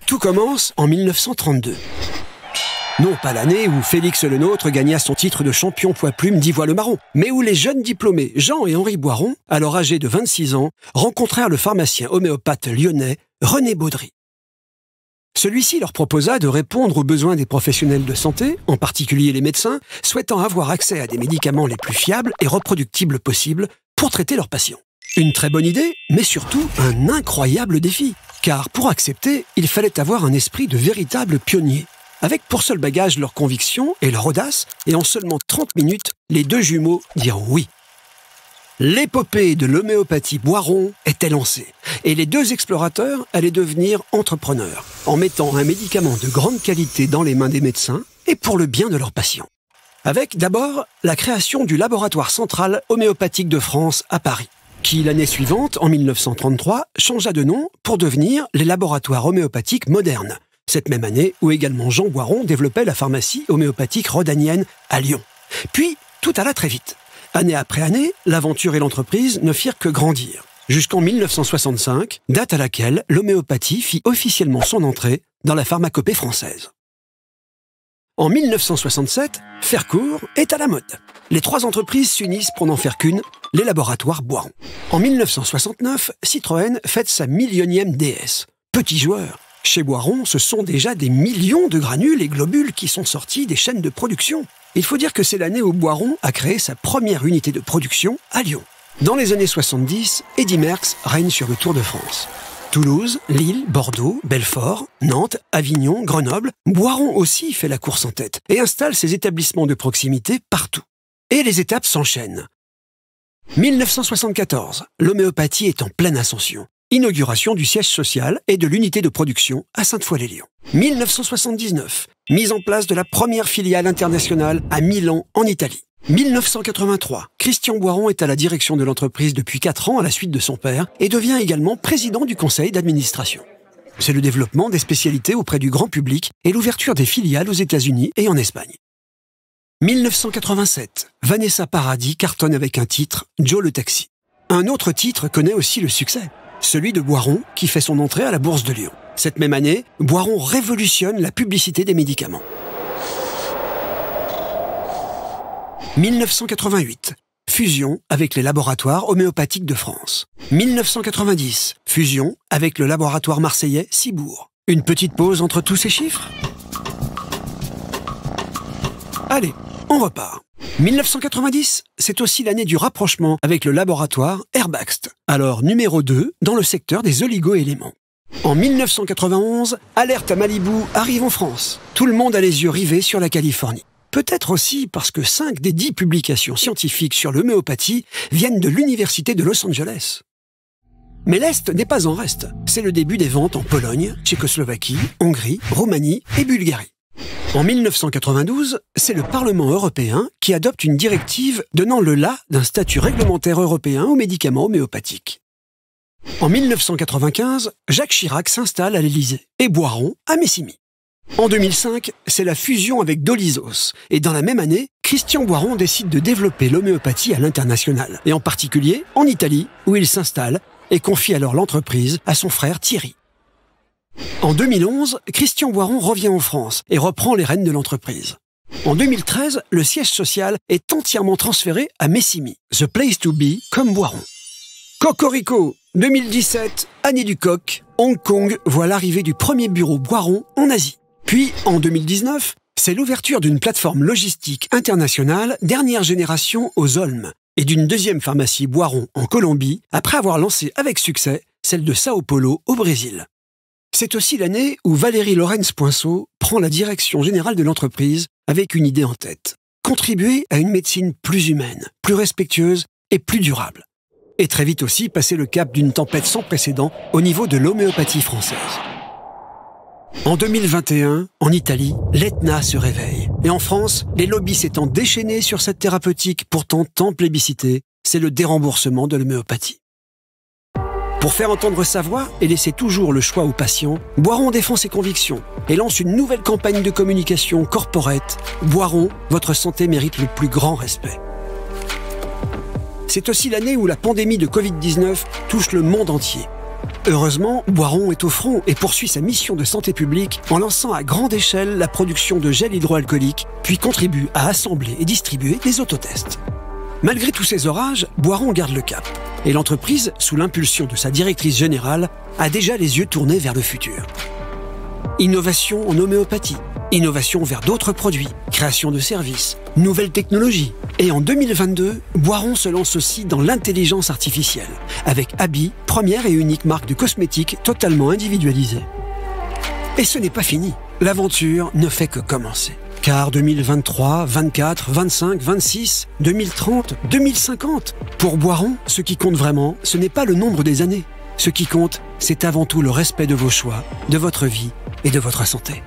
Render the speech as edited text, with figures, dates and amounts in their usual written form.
Tout commence en 1932. Non pas l'année où Félix Lenôtre gagna son titre de champion poids-plume d'Ivoire-le-Marron, mais où les jeunes diplômés Jean et Henri Boiron, alors âgés de 26 ans, rencontrèrent le pharmacien homéopathe lyonnais René Baudry. Celui-ci leur proposa de répondre aux besoins des professionnels de santé, en particulier les médecins, souhaitant avoir accès à des médicaments les plus fiables et reproductibles possibles pour traiter leurs patients. Une très bonne idée, mais surtout un incroyable défi, car pour accepter, il fallait avoir un esprit de véritable pionnier, avec pour seul bagage leur conviction et leur audace, et en seulement 30 minutes, les deux jumeaux dirent oui. L'épopée de l'homéopathie Boiron était lancée, et les deux explorateurs allaient devenir entrepreneurs, en mettant un médicament de grande qualité dans les mains des médecins et pour le bien de leurs patients. Avec d'abord la création du laboratoire central homéopathique de France à Paris, qui l'année suivante, en 1933, changea de nom pour devenir les laboratoires homéopathiques modernes, cette même année où également Jean Boiron développait la pharmacie homéopathique rhodanienne à Lyon. Puis, tout alla très vite. Année après année, l'aventure et l'entreprise ne firent que grandir, jusqu'en 1965, date à laquelle l'homéopathie fit officiellement son entrée dans la pharmacopée française. En 1967, faire court est à la mode. Les trois entreprises s'unissent pour n'en faire qu'une, les laboratoires Boiron. En 1969, Citroën fête sa millionième DS. Petit joueur. Chez Boiron, ce sont déjà des millions de granules et globules qui sont sortis des chaînes de production. Il faut dire que c'est l'année où Boiron a créé sa première unité de production à Lyon. Dans les années 70, Eddy Merckx règne sur le Tour de France. Toulouse, Lille, Bordeaux, Belfort, Nantes, Avignon, Grenoble, Boiron aussi fait la course en tête et installe ses établissements de proximité partout. Et les étapes s'enchaînent. 1974, l'homéopathie est en pleine ascension. Inauguration du siège social et de l'unité de production à Sainte-Foy-les-Lyons. 1979, mise en place de la première filiale internationale à Milan, en Italie. 1983, Christian Boiron est à la direction de l'entreprise depuis 4 ans à la suite de son père et devient également président du conseil d'administration. C'est le développement des spécialités auprès du grand public et l'ouverture des filiales aux États-Unis et en Espagne. 1987, Vanessa Paradis cartonne avec un titre, Joe le Taxi. Un autre titre connaît aussi le succès. Celui de Boiron, qui fait son entrée à la Bourse de Lyon. Cette même année, Boiron révolutionne la publicité des médicaments. 1988, fusion avec les laboratoires homéopathiques de France. 1990, fusion avec le laboratoire marseillais Cibourg. Une petite pause entre tous ces chiffres ? Allez, on repart. 1990, c'est aussi l'année du rapprochement avec le laboratoire Herbaxt, alors numéro 2 dans le secteur des oligo-éléments. En 1991, Alerte à Malibu arrive en France. Tout le monde a les yeux rivés sur la Californie. Peut-être aussi parce que 5 des 10 publications scientifiques sur l'homéopathie viennent de l'Université de Los Angeles. Mais l'Est n'est pas en reste. C'est le début des ventes en Pologne, Tchécoslovaquie, Hongrie, Roumanie et Bulgarie. En 1992, c'est le Parlement européen qui adopte une directive donnant le la d'un statut réglementaire européen aux médicaments homéopathiques. En 1995, Jacques Chirac s'installe à l'Élysée et Boiron à Messimy. En 2005, c'est la fusion avec Dolisos et dans la même année, Christian Boiron décide de développer l'homéopathie à l'international et en particulier en Italie où il s'installe et confie alors l'entreprise à son frère Thierry. En 2011, Christian Boiron revient en France et reprend les rênes de l'entreprise. En 2013, le siège social est entièrement transféré à Messimy, the place to be comme Boiron. Cocorico, 2017, année du coq, Hong Kong voit l'arrivée du premier bureau Boiron en Asie. Puis, en 2019, c'est l'ouverture d'une plateforme logistique internationale dernière génération aux Olmes et d'une deuxième pharmacie Boiron en Colombie, après avoir lancé avec succès celle de Sao Paulo au Brésil. C'est aussi l'année où Valérie Lorenz-Poinceau prend la direction générale de l'entreprise avec une idée en tête. Contribuer à une médecine plus humaine, plus respectueuse et plus durable. Et très vite aussi passer le cap d'une tempête sans précédent au niveau de l'homéopathie française. En 2021, en Italie, l'Etna se réveille. Et en France, les lobbies s'étant déchaînés sur cette thérapeutique pourtant tant plébiscitée, c'est le déremboursement de l'homéopathie. Pour faire entendre sa voix et laisser toujours le choix aux patients, Boiron défend ses convictions et lance une nouvelle campagne de communication corporate. Boiron, votre santé mérite le plus grand respect. C'est aussi l'année où la pandémie de Covid-19 touche le monde entier. Heureusement, Boiron est au front et poursuit sa mission de santé publique en lançant à grande échelle la production de gel hydroalcoolique, puis contribue à assembler et distribuer des autotests. Malgré tous ces orages, Boiron garde le cap. Et l'entreprise, sous l'impulsion de sa directrice générale, a déjà les yeux tournés vers le futur. Innovation en homéopathie, innovation vers d'autres produits, création de services, nouvelles technologies. Et en 2022, Boiron se lance aussi dans l'intelligence artificielle, avec Abi, première et unique marque de cosmétiques totalement individualisée. Et ce n'est pas fini. L'aventure ne fait que commencer. Car 2023, 24, 25, 26, 2030, 2050, pour Boiron, ce qui compte vraiment, ce n'est pas le nombre des années. Ce qui compte, c'est avant tout le respect de vos choix, de votre vie et de votre santé.